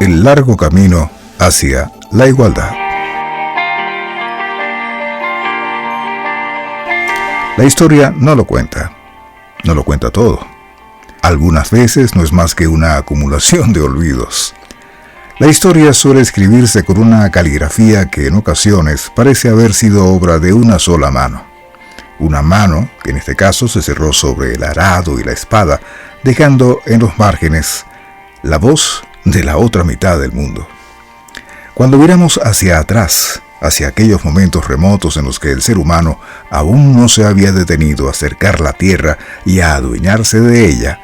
el largo camino hacia la igualdad. La historia no lo cuenta todo. Algunas veces no es más que una acumulación de olvidos. La historia suele escribirse con una caligrafía que en ocasiones parece haber sido obra de una sola mano. Una mano que en este caso se cerró sobre el arado y la espada, dejando en los márgenes la voz de la otra mitad del mundo. Cuando miramos hacia atrás, hacia aquellos momentos remotos en los que el ser humano aún no se había detenido a cercar la tierra y a adueñarse de ella,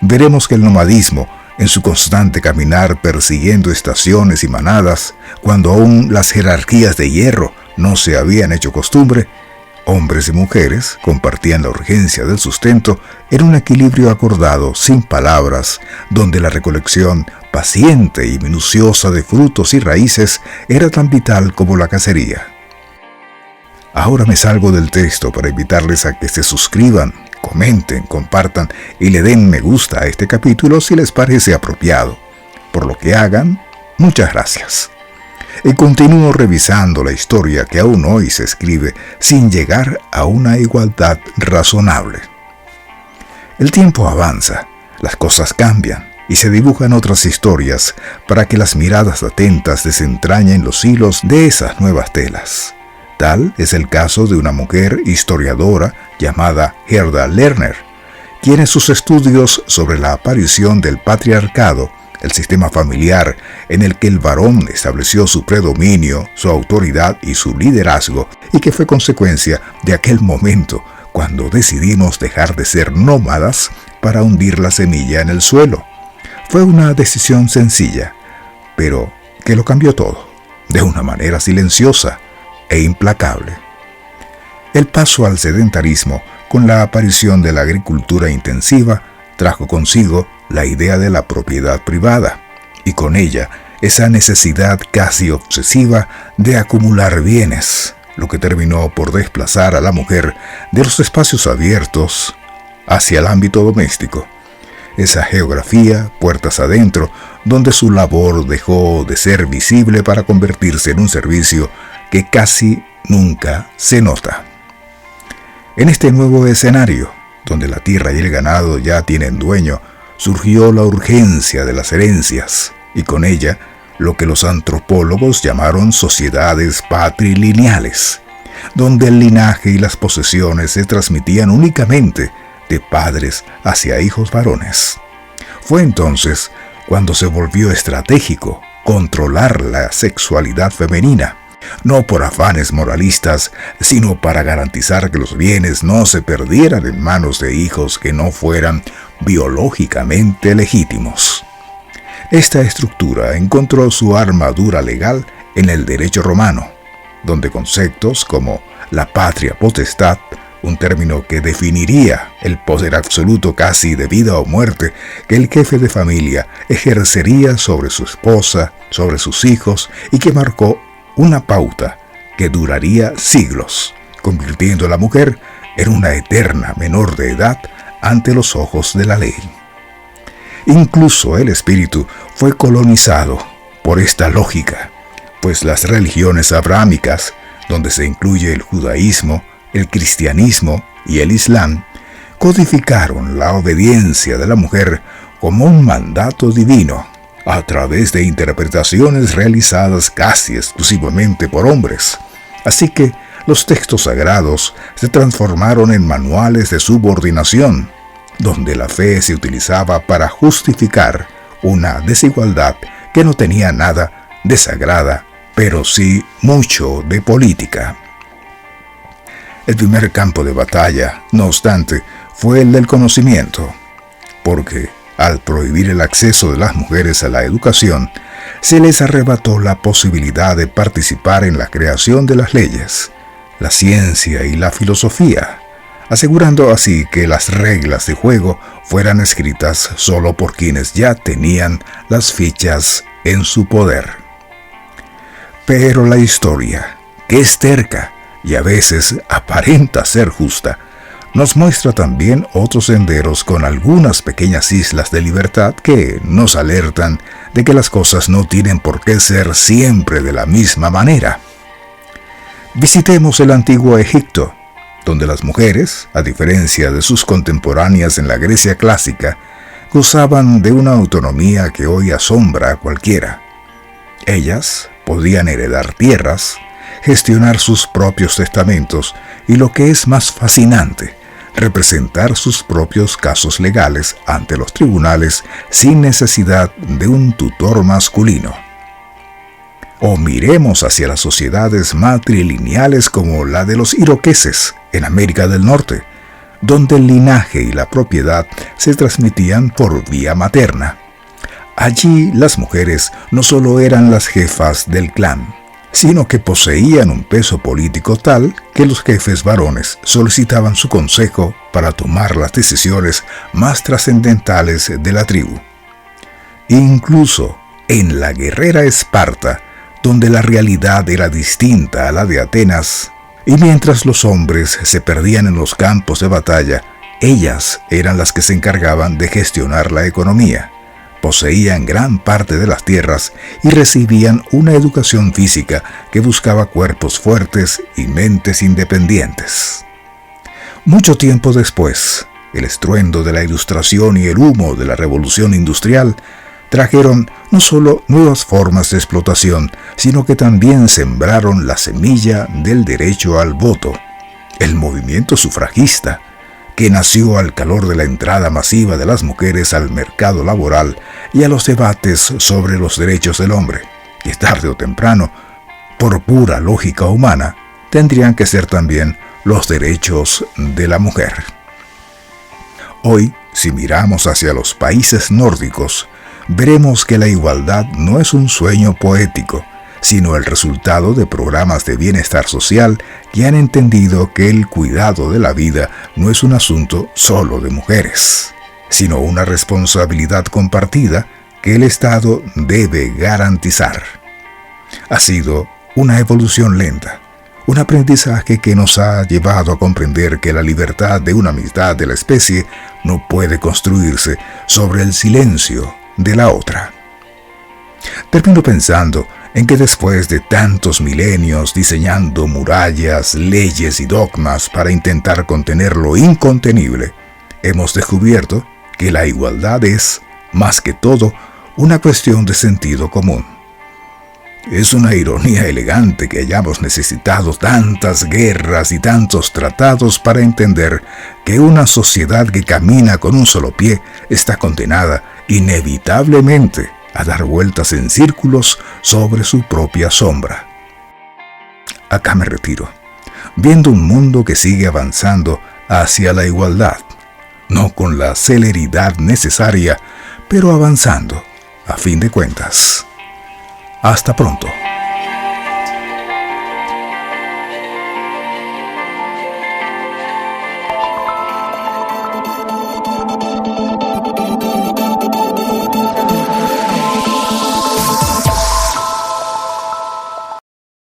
veremos que el nomadismo, en su constante caminar persiguiendo estaciones y manadas, cuando aún las jerarquías de hierro no se habían hecho costumbre, hombres y mujeres compartían la urgencia del sustento en un equilibrio acordado sin palabras, donde la recolección paciente y minuciosa de frutos y raíces era tan vital como la cacería. Ahora me salgo del texto para invitarles a que se suscriban, comenten, compartan y le den me gusta a este capítulo si les parece apropiado. Por lo que hagan, muchas gracias. Y continúo revisando la historia que aún hoy se escribe sin llegar a una igualdad razonable. El tiempo avanza, las cosas cambian y se dibujan otras historias para que las miradas atentas desentrañen los hilos de esas nuevas telas. Tal es el caso de una mujer historiadora llamada Gerda Lerner, quien en sus estudios sobre la aparición del patriarcado, el sistema familiar en el que el varón estableció su predominio, su autoridad y su liderazgo, y que fue consecuencia de aquel momento cuando decidimos dejar de ser nómadas para hundir la semilla en el suelo. Fue una decisión sencilla, pero que lo cambió todo, de una manera silenciosa e implacable. El paso al sedentarismo, con la aparición de la agricultura intensiva, trajo consigo la idea de la propiedad privada, y con ella esa necesidad casi obsesiva de acumular bienes, lo que terminó por desplazar a la mujer de los espacios abiertos hacia el ámbito doméstico. Esa geografía, puertas adentro, donde su labor dejó de ser visible para convertirse en un servicio que casi nunca se nota. En este nuevo escenario, donde la tierra y el ganado ya tienen dueño, surgió la urgencia de las herencias, y con ella lo que los antropólogos llamaron sociedades patrilineales, donde el linaje y las posesiones se transmitían únicamente de padres hacia hijos varones. Fue entonces cuando se volvió estratégico controlar la sexualidad femenina, no por afanes moralistas, sino para garantizar que los bienes no se perdieran en manos de hijos que no fueran biológicamente legítimos. Esta estructura encontró su armadura legal en el derecho romano, donde conceptos como la patria potestad, un término que definiría el poder absoluto casi de vida o muerte que el jefe de familia ejercería sobre su esposa, sobre sus hijos, y que marcó una pauta que duraría siglos, convirtiendo a la mujer en una eterna menor de edad ante los ojos de la ley. Incluso el espíritu fue colonizado por esta lógica, pues las religiones abrahámicas, donde se incluye el judaísmo, el cristianismo y el islam, codificaron la obediencia de la mujer como un mandato divino, a través de interpretaciones realizadas casi exclusivamente por hombres. Así que los textos sagrados se transformaron en manuales de subordinación, donde la fe se utilizaba para justificar una desigualdad que no tenía nada de sagrada, pero sí mucho de política. El primer campo de batalla, no obstante, fue el del conocimiento, porque al prohibir el acceso de las mujeres a la educación, se les arrebató la posibilidad de participar en la creación de las leyes, la ciencia y la filosofía, asegurando así que las reglas de juego fueran escritas solo por quienes ya tenían las fichas en su poder. Pero la historia, que es terca y a veces aparenta ser justa, nos muestra también otros senderos con algunas pequeñas islas de libertad que nos alertan de que las cosas no tienen por qué ser siempre de la misma manera. Visitemos el antiguo Egipto, donde las mujeres, a diferencia de sus contemporáneas en la Grecia clásica, gozaban de una autonomía que hoy asombra a cualquiera. Ellas podían heredar tierras, gestionar sus propios testamentos y, lo que es más fascinante, representar sus propios casos legales ante los tribunales sin necesidad de un tutor masculino. O miremos hacia las sociedades matrilineales como la de los iroqueses en América del Norte, donde el linaje y la propiedad se transmitían por vía materna. Allí las mujeres no solo eran las jefas del clan, sino que poseían un peso político tal que los jefes varones solicitaban su consejo para tomar las decisiones más trascendentales de la tribu. Incluso en la guerrera Esparta, donde la realidad era distinta a la de Atenas, y mientras los hombres se perdían en los campos de batalla, ellas eran las que se encargaban de gestionar la economía, poseían gran parte de las tierras y recibían una educación física que buscaba cuerpos fuertes y mentes independientes. Mucho tiempo después, el estruendo de la Ilustración y el humo de la Revolución Industrial trajeron no solo nuevas formas de explotación, sino que también sembraron la semilla del derecho al voto, el movimiento sufragista, que nació al calor de la entrada masiva de las mujeres al mercado laboral y a los debates sobre los derechos del hombre, que tarde o temprano, por pura lógica humana, tendrían que ser también los derechos de la mujer. Hoy, si miramos hacia los países nórdicos, veremos que la igualdad no es un sueño poético, sino el resultado de programas de bienestar social que han entendido que el cuidado de la vida no es un asunto solo de mujeres, sino una responsabilidad compartida que el Estado debe garantizar. Ha sido una evolución lenta, un aprendizaje que nos ha llevado a comprender que la libertad de una mitad de la especie no puede construirse sobre el silencio de la otra. Termino pensando en que después de tantos milenios diseñando murallas, leyes y dogmas para intentar contener lo incontenible, hemos descubierto que la igualdad es, más que todo, una cuestión de sentido común. Es una ironía elegante que hayamos necesitado tantas guerras y tantos tratados para entender que una sociedad que camina con un solo pie está condenada inevitablemente a dar vueltas en círculos sobre su propia sombra. Acá me retiro, viendo un mundo que sigue avanzando hacia la igualdad, no con la celeridad necesaria, pero avanzando, a fin de cuentas. Hasta pronto.